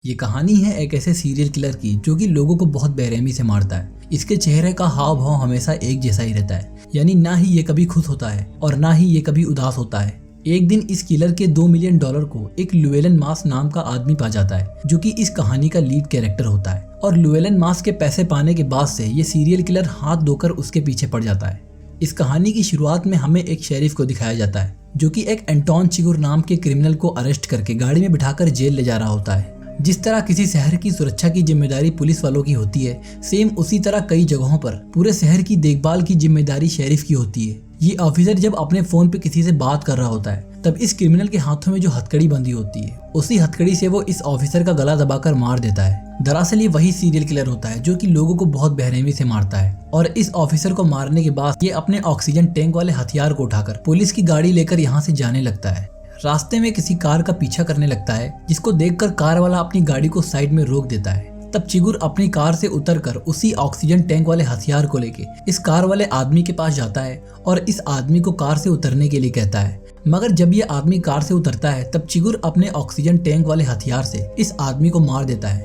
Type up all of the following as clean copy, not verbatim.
ये कहानी है एक ऐसे सीरियल किलर की जो कि लोगों को बहुत बेरहमी से मारता है। इसके चेहरे का हाव भाव हमेशा एक जैसा ही रहता है, यानी ना ही ये कभी खुश होता है और ना ही ये कभी उदास होता है। एक दिन इस किलर के $2 मिलियन को एक लुएलन मास नाम का आदमी पा जाता है, जो कि इस कहानी का लीड कैरेक्टर होता है। और लुएलन मास के पैसे पाने के बाद से ये सीरियल किलर हाथ धोकर उसके पीछे पड़ जाता है। इस कहानी की शुरुआत में हमें एक शेरिफ को दिखाया जाता है, जो कि एक एंटोन चिगुर नाम के क्रिमिनल को अरेस्ट करके गाड़ी में बिठाकर जेल ले जा रहा होता है। जिस तरह किसी शहर की सुरक्षा की जिम्मेदारी पुलिस वालों की होती है, सेम उसी तरह कई जगहों पर पूरे शहर की देखभाल की जिम्मेदारी शेरिफ की होती है। ये ऑफिसर जब अपने फोन पे किसी से बात कर रहा होता है, तब इस क्रिमिनल के हाथों में जो हथकड़ी बंधी होती है, उसी हथकड़ी से वो इस ऑफिसर का गला दबाकर मार देता है। दरअसल ये वही सीरियल किलर होता है जो कि लोगों को बहुत बेरहमी से मारता है। और इस ऑफिसर को मारने के बाद ये अपने ऑक्सीजन टैंक वाले हथियार को उठाकर पुलिस की गाड़ी लेकर यहाँ से जाने लगता है। रास्ते में किसी कार का पीछा करने लगता है, जिसको देखकर कार वाला अपनी गाड़ी को साइड में रोक देता है। तब चिगुर अपनी कार से उतरकर उसी ऑक्सीजन टैंक वाले हथियार को लेके इस कार वाले आदमी के पास जाता है और इस आदमी को कार से उतरने के लिए कहता है। मगर जब ये आदमी कार से उतरता है, तब चिगुर अपने ऑक्सीजन टैंक वाले हथियार से इस आदमी को मार देता है।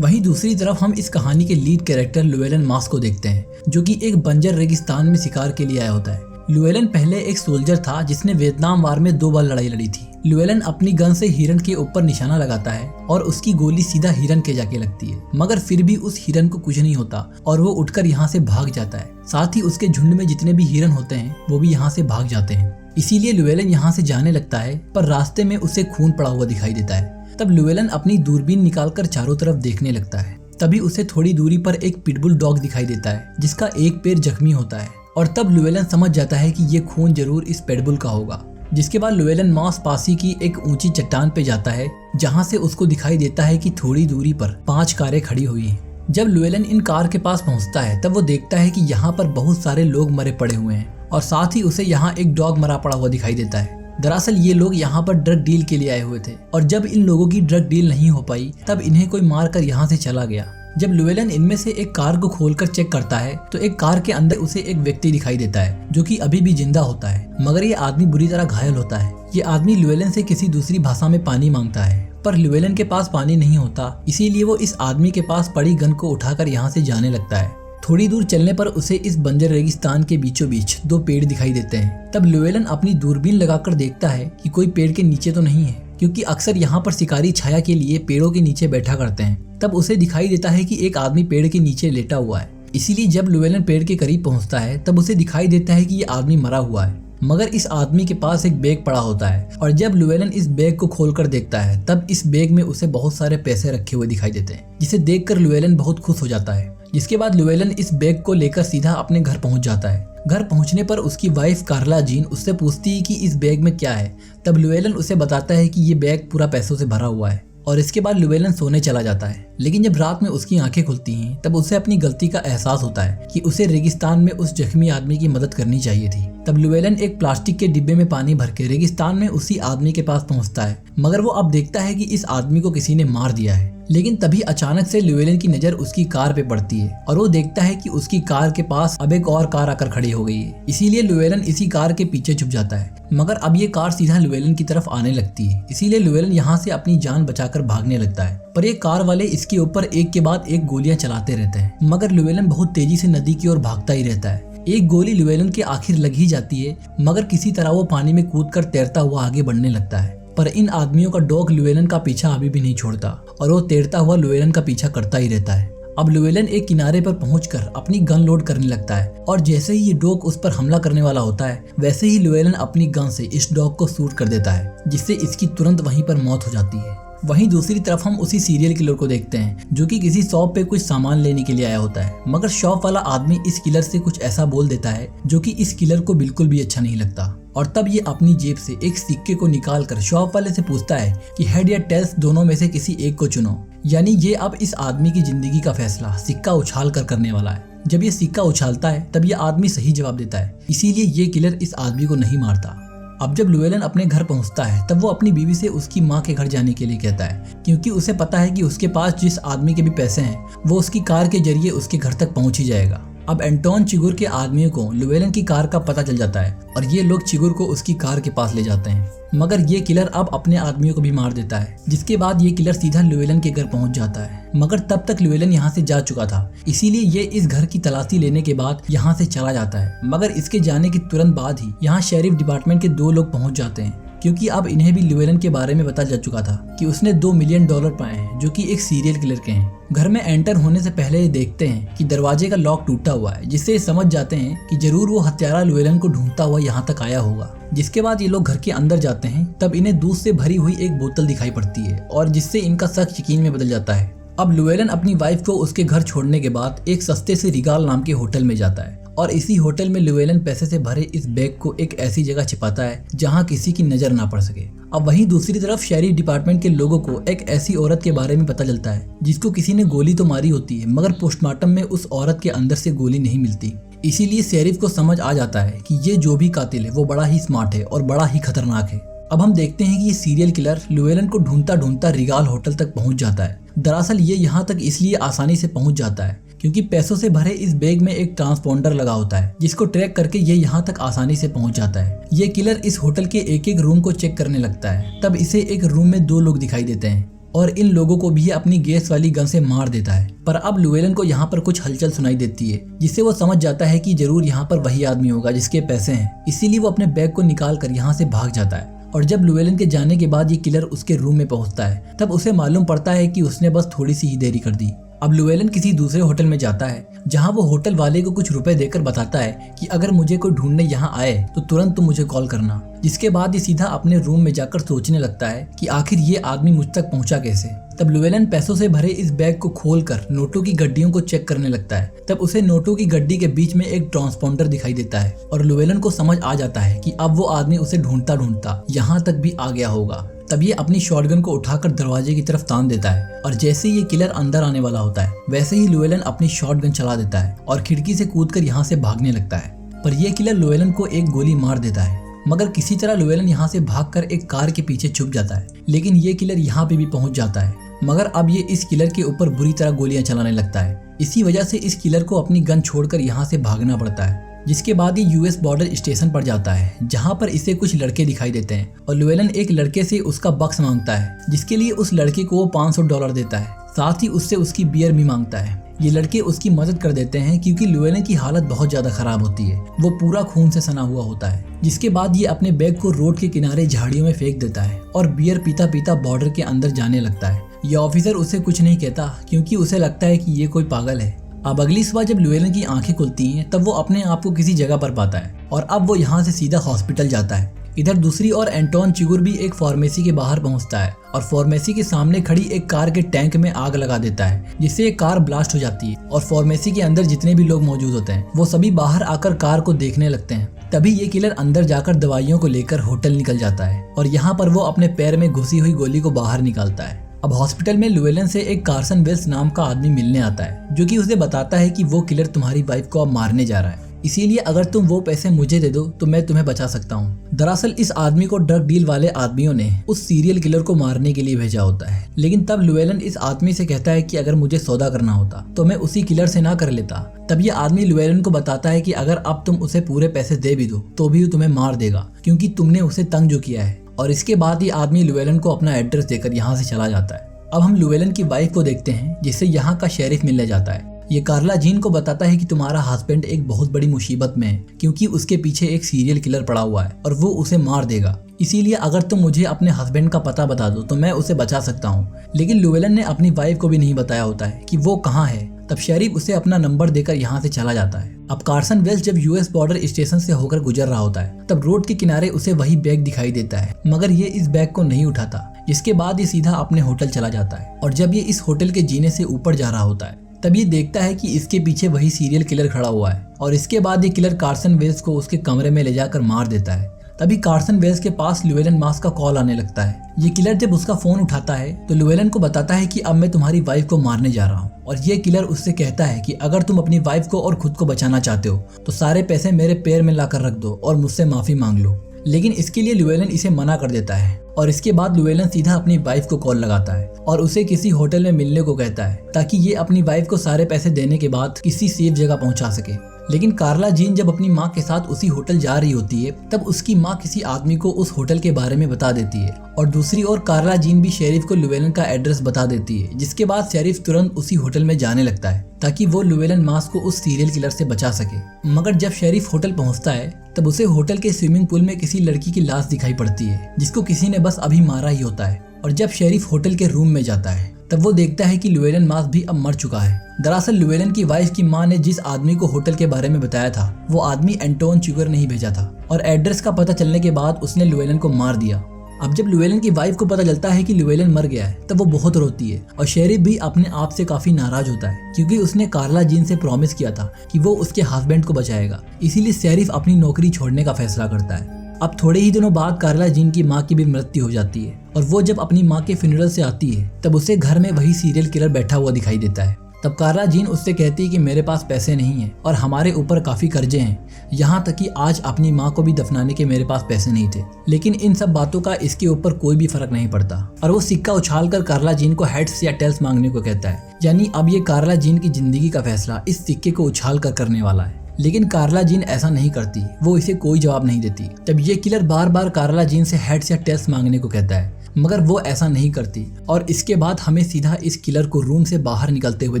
वहीं दूसरी तरफ हम इस कहानी के लीड कैरेक्टर लुएलन मास को देखते हैं, जो कि एक बंजर रेगिस्तान में शिकार के लिए आया होता है। लुएलन पहले एक सोल्जर था जिसने वियतनाम वार में 2 बार लड़ाई लड़ी थी। लुएलन अपनी गन से हिरन के ऊपर निशाना लगाता है और उसकी गोली सीधा हिरन के जाके लगती है, मगर फिर भी उस हिरन को कुछ नहीं होता और वो उठकर यहाँ से भाग जाता है। साथ ही उसके झुंड में जितने भी हिरन होते हैं वो भी यहाँ से भाग जाते हैं। इसीलिए लुएलन यहाँ से जाने लगता है, पर रास्ते में उसे खून पड़ा हुआ दिखाई देता है। तब लुएलन अपनी दूरबीन निकालकर चारों तरफ देखने लगता है। तभी उसे थोड़ी दूरी पर एक पिटबुल डॉग दिखाई देता है, जिसका एक पैर जख्मी होता है। और तब लुएलन समझ जाता है कि ये खून जरूर इस पिटबुल का होगा। जिसके बाद लुएलन मास पासी की एक ऊंची चट्टान पे जाता है, जहां से उसको दिखाई देता है कि थोड़ी दूरी पर 5 कारें खड़ी हुई हैं। जब लुएलन इन कार के पास पहुंचता है, तब वो देखता है कि यहाँ पर बहुत सारे लोग मरे पड़े हुए हैं और साथ ही उसे यहाँ एक डॉग मरा पड़ा हुआ दिखाई देता है। दरअसल ये लोग यहाँ पर ड्रग डील के लिए आए हुए थे और जब इन लोगों की ड्रग डील नहीं हो पाई, तब इन्हें कोई मार कर यहाँ से चला गया। जब लुएलन इनमें से एक कार को खोलकर चेक करता है, तो एक कार के अंदर उसे एक व्यक्ति दिखाई देता है, जो कि अभी भी जिंदा होता है, मगर ये आदमी बुरी तरह घायल होता है। ये आदमी लुएलन से किसी दूसरी भाषा में पानी मांगता है, पर लुएलन के पास पानी नहीं होता। इसीलिए वो इस आदमी के पास पड़ी गन को उठाकर यहाँ से जाने लगता है। थोड़ी दूर चलने पर उसे इस बंजर रेगिस्तान के बीचों बीच 2 पेड़ दिखाई देते हैं। तब लुएलन अपनी दूरबीन लगाकर देखता है कि कोई पेड़ के नीचे तो नहीं है, क्योंकि अक्सर यहाँ पर शिकारी छाया के लिए पेड़ों के नीचे बैठा करते हैं। तब उसे दिखाई देता है कि एक आदमी पेड़ के नीचे लेटा हुआ है। इसीलिए जब लुएलन पेड़ के करीब पहुंचता है, तब उसे दिखाई देता है कि ये आदमी मरा हुआ है, मगर इस आदमी के पास एक बैग पड़ा होता है। और जब लुएलन इस बैग को खोलकर देखता है, तब इस बैग में उसे बहुत सारे पैसे रखे हुए दिखाई देते हैं, जिसे देखकर लुएलन बहुत खुश हो जाता है। जिसके बाद लुएलन इस बैग को लेकर सीधा अपने घर पहुंच जाता है। घर पहुंचने पर उसकी वाइफ कार्ला जीन उससे पूछती है कि इस बैग में क्या है। तब लुएलन उसे बताता है कि ये बैग पूरा पैसों से भरा हुआ है। और इसके बाद लुएलन सोने चला जाता है। लेकिन जब रात में उसकी आंखें खुलती हैं, तब उसे अपनी गलती का एहसास होता है कि उसे रेगिस्तान में उस जख्मी आदमी की मदद करनी चाहिए थी। तब लुएलन एक प्लास्टिक के डिब्बे में पानी भर के रेगिस्तान में उसी आदमी के पास पहुंचता है, मगर वो अब देखता है कि इस आदमी को किसी ने मार दिया है। लेकिन तभी अचानक से लुएलन की नजर उसकी कार पे पड़ती है और वो देखता है कि उसकी कार के पास अब एक और कार आकर खड़ी हो गई है। इसीलिए लुएलन इसी कार के पीछे छुप जाता है, मगर अब ये कार सीधा लुएलन की तरफ आने लगती है। इसीलिए लुएलन यहाँ से अपनी जान बचाकर भागने लगता है, पर ये कार वाले इसके ऊपर एक के बाद एक गोलियां चलाते रहते हैं। मगर लुएलन बहुत तेजी से नदी की ओर भागता ही रहता है। एक गोली लुएलन के आखिर लग ही जाती है, मगर किसी तरह वो पानी में कूदकर तैरता हुआ आगे बढ़ने लगता है। पर इन आदमियों का डॉग लुएलन का पीछा अभी भी नहीं छोड़ता और वो तैरता हुआ लुएलन का पीछा करता ही रहता है। अब लुएलन एक किनारे पर पहुंचकर अपनी गन लोड करने लगता है और जैसे ही ये डॉग उस पर हमला करने वाला होता है, वैसे ही लुएलन अपनी गन से इस डॉग को शूट कर देता है, जिससे इसकी तुरंत वहीं पर मौत हो जाती है। वहीं दूसरी तरफ हम उसी सीरियल किलर को देखते हैं, जो कि किसी शॉप पे कुछ सामान लेने के लिए आया होता है। मगर शॉप वाला आदमी इस किलर से कुछ ऐसा बोल देता है जो कि इस किलर को बिल्कुल भी अच्छा नहीं लगता। और तब ये अपनी जेब से एक सिक्के को निकालकर शॉप वाले से पूछता है कि हेड या टेल्स दोनों में से किसी एक को चुनो। यानी ये अब इस आदमी की जिंदगी का फैसला सिक्का उछाल कर करने वाला है। जब ये सिक्का उछालता है, तब ये आदमी सही जवाब देता है। इसीलिए ये किलर इस आदमी को नहीं मारता। अब जब लुएलन अपने घर पहुंचता है, तब वो अपनी बीवी से उसकी माँ के घर जाने के लिए कहता है, क्योंकि उसे पता है कि उसके पास जिस आदमी के भी पैसे हैं, वो उसकी कार के जरिए उसके घर तक पहुंच ही जाएगा। अब एंटोन चिगुर के आदमियों को लुवेलन की कार का पता चल जाता है और ये लोग चिगुर को उसकी कार के पास ले जाते हैं। मगर ये किलर अब अपने आदमियों को भी मार देता है, जिसके बाद ये किलर सीधा लुवेलन के घर पहुंच जाता है। मगर तब तक लुवेलन यहाँ से जा चुका था, इसीलिए ये इस घर की तलाशी लेने के बाद यहाँ से चला जाता है। मगर इसके जाने के तुरंत बाद ही यहाँ शेरिफ डिपार्टमेंट के 2 लोग पहुंच जाते हैं, क्योंकि अब इन्हें भी लुवेलन के बारे में पता चल चुका था कि उसने $2 मिलियन पाए हैं, जो कि एक सीरियल किलर के हैं। घर में एंटर होने से पहले ये देखते हैं कि दरवाजे का लॉक टूटा हुआ है, जिससे ये समझ जाते हैं कि जरूर वो हत्यारा लुवेलन को ढूंढता हुआ यहाँ तक आया होगा। जिसके बाद ये लोग घर के अंदर जाते हैं, तब इन्हें दूध से भरी हुई एक बोतल दिखाई पड़ती है और जिससे इनका शक यकीन में बदल जाता है। अब लुवेलन अपनी वाइफ को उसके घर छोड़ने के बाद एक सस्ते से रिगाल नाम के होटल में जाता है और इसी होटल में लुवेलन पैसे से भरे इस बैग को एक ऐसी जगह छिपाता है जहां किसी की नजर ना पड़ सके। अब वहीं दूसरी तरफ शेरिफ डिपार्टमेंट के लोगों को एक ऐसी औरत के बारे में पता चलता है जिसको किसी ने गोली तो मारी होती है, मगर पोस्टमार्टम में उस औरत के अंदर से गोली नहीं मिलती। इसीलिए शेरिफ को समझ आ जाता है कि ये जो भी कातिल है वो बड़ा ही स्मार्ट है और बड़ा ही खतरनाक है। अब हम देखते हैं कि ये सीरियल किलर लुवेलन को ढूंढता ढूंढता रिगाल होटल तक पहुंच जाता है। दरअसल ये यहाँ तक इसलिए आसानी से पहुंच जाता है क्योंकि पैसों से भरे इस बैग में एक ट्रांसपोंडर लगा होता है, जिसको ट्रैक करके ये यहाँ तक आसानी से पहुंच जाता है। ये किलर इस होटल के एक एक रूम को चेक करने लगता है। तब इसे एक रूम में 2 लोग दिखाई देते हैं और इन लोगों को भी अपनी गैस वाली गन से मार देता है। पर अब लुवेलन को यहाँ पर कुछ हलचल सुनाई देती है, जिससे वो समझ जाता है कि जरूर यहाँ पर वही आदमी होगा जिसके पैसे हैं। इसीलिए वो अपने बैग को निकाल कर यहाँ से भाग जाता है। और जब लुवेलन के जाने के बाद ये किलर उसके रूम में पहुंचता है, तब उसे मालूम पड़ता है कि उसने बस थोड़ी सी ही देरी कर दी। अब लुवेलन किसी दूसरे होटल में जाता है, जहां वो होटल वाले को कुछ रुपए देकर बताता है कि अगर मुझे कोई ढूंढने यहाँ आए तो तुरंत तुम मुझे कॉल करना। जिसके बाद ये सीधा अपने रूम में जाकर सोचने लगता है कि आखिर ये आदमी मुझ तक पहुंचा कैसे। तब लुवेलन पैसों से भरे इस बैग को खोलकर नोटों की गड्डियों को चेक करने लगता है। तब उसे नोटों की गड्डी के बीच में एक ट्रांसपोंडर दिखाई देता है और लुवेलन को समझ आ जाता है कि अब वो आदमी उसे ढूंढता ढूंढता यहाँ तक भी आ गया होगा। तब ये अपनी शॉटगन को उठाकर दरवाजे की तरफ तान देता है और जैसे ही ये किलर अंदर आने वाला होता है, वैसे ही लुवेलन अपनी शॉटगन चला देता है और खिड़की से कूदकर यहाँ से भागने लगता है। पर यह किलर लुवेलन को एक गोली मार देता है, मगर किसी तरह लुवेलन यहाँ से भागकर एक कार के पीछे छुप जाता है। लेकिन ये किलर यहाँ पे भी पहुंच जाता है, मगर अब ये इस किलर के ऊपर बुरी तरह गोलियां चलाने लगता है। इसी वजह से इस किलर को अपनी गन छोड़कर यहाँ से भागना पड़ता है। जिसके बाद ये यूएस बॉर्डर स्टेशन पर जाता है, जहाँ पर इसे कुछ लड़के दिखाई देते हैं और लुवेलन एक लड़के से उसका बक्स मांगता है, जिसके लिए उस लड़के को वो $500 देता है। साथ ही उससे उसकी बियर भी मांगता है। ये लड़के उसकी मदद कर देते हैं क्योंकि लुवेलन की हालत बहुत ज्यादा खराब होती है, वो पूरा खून से सना हुआ होता है। जिसके बाद ये अपने बैग को रोड के किनारे झाड़ियों में फेंक देता है और बियर पीता पीता बॉर्डर के अंदर जाने लगता है। ये ऑफिसर उसे कुछ नहीं कहता क्योंकि उसे लगता है कि ये कोई पागल है। अब अगली सुबह जब लुवेलन की आंखें खुलती हैं, तब वो अपने आप को किसी जगह पर पाता है और अब वो यहाँ से सीधा हॉस्पिटल जाता है। इधर दूसरी ओर एंटोन चिगुर भी एक फार्मेसी के बाहर पहुंचता है और फार्मेसी के सामने खड़ी एक कार के टैंक में आग लगा देता है, जिससे एक कार ब्लास्ट हो जाती है और फार्मेसी के अंदर जितने भी लोग मौजूद होते हैं वो सभी बाहर आकर कार को देखने लगते हैं। तभी ये किलर अंदर जाकर दवाइयों को लेकर होटल निकल जाता है और यहाँ पर वो अपने पैर में घुसी हुई गोली को बाहर निकालता है। अब हॉस्पिटल में लुवेलन से एक कार्सन वेल्स नाम का आदमी मिलने आता है, जो कि उसे बताता है कि वो किलर तुम्हारी वाइफ को अब मारने जा रहा है, इसीलिए अगर तुम वो पैसे मुझे दे दो तो मैं तुम्हें बचा सकता हूँ। दरअसल इस आदमी को ड्रग डील वाले आदमियों ने उस सीरियल किलर को मारने के लिए भेजा होता है। लेकिन तब लुवेलन इस आदमी से कहता है कि अगर मुझे सौदा करना होता तो मैं उसी किलर से ना कर लेता। तब ये आदमी लुवेलन को बताता है कि अगर अब तुम उसे पूरे पैसे दे भी दो तो भी वो तुम्हें मार देगा, क्योंकि तुमने उसे तंग जो किया है। और इसके बाद ये आदमी लुवेलन को अपना एड्रेस देकर यहाँ से चला जाता है। अब हम लुवेलन की वाइफ को देखते हैं, जिससे यहाँ का शेरिफ मिलने जाता है। ये कार्ला जीन को बताता है कि तुम्हारा हस्बैंड एक बहुत बड़ी मुसीबत में है, क्योंकि उसके पीछे एक सीरियल किलर पड़ा हुआ है और वो उसे मार देगा। इसीलिए अगर तुम मुझे अपने हस्बैंड का पता बता दो तो मैं उसे बचा सकता हूँ। लेकिन लुवेलन ने अपनी वाइफ को भी नहीं बताया होता है कि वो कहाँ है। तब शेरिफ उसे अपना नंबर देकर यहाँ से चला जाता है। अब कार्सन वेल्स जब यूएस बॉर्डर स्टेशन से होकर गुजर रहा होता है, तब रोड के किनारे उसे वही बैग दिखाई देता है, मगर ये इस बैग को नहीं उठाता। जिसके बाद ये सीधा अपने होटल चला जाता है और जब ये इस होटल के जीने से ऊपर जा रहा होता है, तब ये देखता है कि इसके पीछे वही सीरियल किलर खड़ा हुआ है और इसके बाद ये किलर कार्सन वेल्स को उसके कमरे में ले जाकर मार देता है। तभी कार्सन वेल्स के पास लुवेलन मास का कॉल आने लगता है। ये किलर जब उसका फोन उठाता है तो लुवेलन को बताता है कि अब मैं तुम्हारी वाइफ को मारने जा रहा हूँ और ये किलर उससे कहता है कि अगर तुम अपनी वाइफ को और खुद को बचाना चाहते हो तो सारे पैसे मेरे पैर में लाकर रख दो और मुझसे माफी मांग लो। लेकिन इसके लिए ल्यूएलन इसे मना कर देता है और इसके बाद ल्यूएलन सीधा अपनी वाइफ को कॉल लगाता है और उसे किसी होटल में मिलने को कहता है ताकि ये अपनी वाइफ को सारे पैसे देने के बाद किसी सेफ जगह पहुंचा सके। लेकिन कार्ला जीन जब अपनी माँ के साथ उसी होटल जा रही होती है तब उसकी माँ किसी आदमी को उस होटल के बारे में बता देती है और दूसरी ओर कार्ला जीन भी शेरिफ को ल्यूएलन का एड्रेस बता देती है, जिसके बाद शेरिफ तुरंत उसी होटल में जाने लगता है ताकि वो ल्यूएलन मास को उस सीरियल किलर से बचा सके। मगर जब शेरिफ होटल पहुंचता है तब उसे होटल के स्विमिंग पूल में किसी लड़की की लाश दिखाई पड़ती है जिसको किसी ने बस अभी मारा ही होता है। और जब शेरिफ होटल के रूम में जाता है तब वो देखता है कि ल्यूएलन मास भी अब मर चुका है। दरअसल ल्यूएलन की वाइफ की माँ ने जिस आदमी को होटल के बारे में बताया था वो आदमी एंटोन चुगर नहीं भेजा था और एड्रेस का पता चलने के बाद उसने ल्यूएलन को मार दिया। अब जब ल्यूएलन की वाइफ को पता चलता है कि ल्यूएलन मर गया है तब वो बहुत रोती है और शेरिफ भी अपने आप से काफी नाराज होता है क्योंकि उसने कार्ला जीन से प्रॉमिस किया था कि वो उसके हस्बैंड को बचाएगा। इसीलिए शेरिफ अपनी नौकरी छोड़ने का फैसला करता है। अब थोड़े ही दिनों बाद कार्ला जीन की माँ की भी मृत्यु हो जाती है और वो जब अपनी माँ के फ्यूनरल से आती है तब उसे घर में वही सीरियल किलर बैठा हुआ दिखाई देता है। तब कार्ला जीन उससे कहती है कि मेरे पास पैसे नहीं हैं और हमारे ऊपर काफी कर्जे हैं, यहाँ तक कि आज अपनी माँ को भी दफनाने के मेरे पास पैसे नहीं थे। लेकिन इन सब बातों का इसके ऊपर कोई भी फर्क नहीं पड़ता और वो सिक्का उछाल कर कार्ला जीन को हेड्स या टेल्स मांगने को कहता है। यानी अब ये कार्ला जीन की जिंदगी का फैसला इस सिक्के को उछाल कर करने वाला है। लेकिन कार्ला जीन ऐसा नहीं करती, वो इसे कोई जवाब नहीं देती। तब ये किलर बार बार कार्ला जीन से हेड्स या टेल्स मांगने को कहता है मगर वो ऐसा नहीं करती और इसके बाद हमें सीधा इस किलर को रूम से बाहर निकलते हुए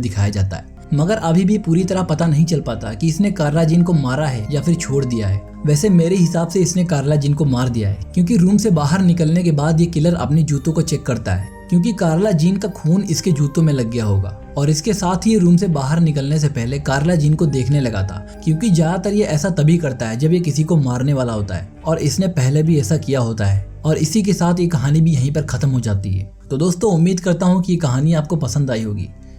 दिखाया जाता है। मगर अभी भी पूरी तरह पता नहीं चल पाता कि इसने कार्ला जीन को मारा है या फिर छोड़ दिया है। वैसे मेरे हिसाब से इसने कार्ला जीन को मार दिया है क्योंकि रूम से बाहर निकलने के बाद ये किलर अपने जूतों को चेक करता है क्योंकि कार्ला जीन का खून इसके जूतों में लग गया होगा और इसके साथ ही रूम से बाहर निकलने से पहले कार्ला जीन को देखने लगा था क्योंकि ज्यादातर ये ऐसा तभी करता है जब ये किसी को मारने वाला होता है और इसने पहले भी ऐसा किया होता है। और इसी के साथ ये कहानी भी यहीं पर खत्म हो जाती है। तो दोस्तों उम्मीद करता हूँ कि ये कहानी आपको पसंद आई होगी।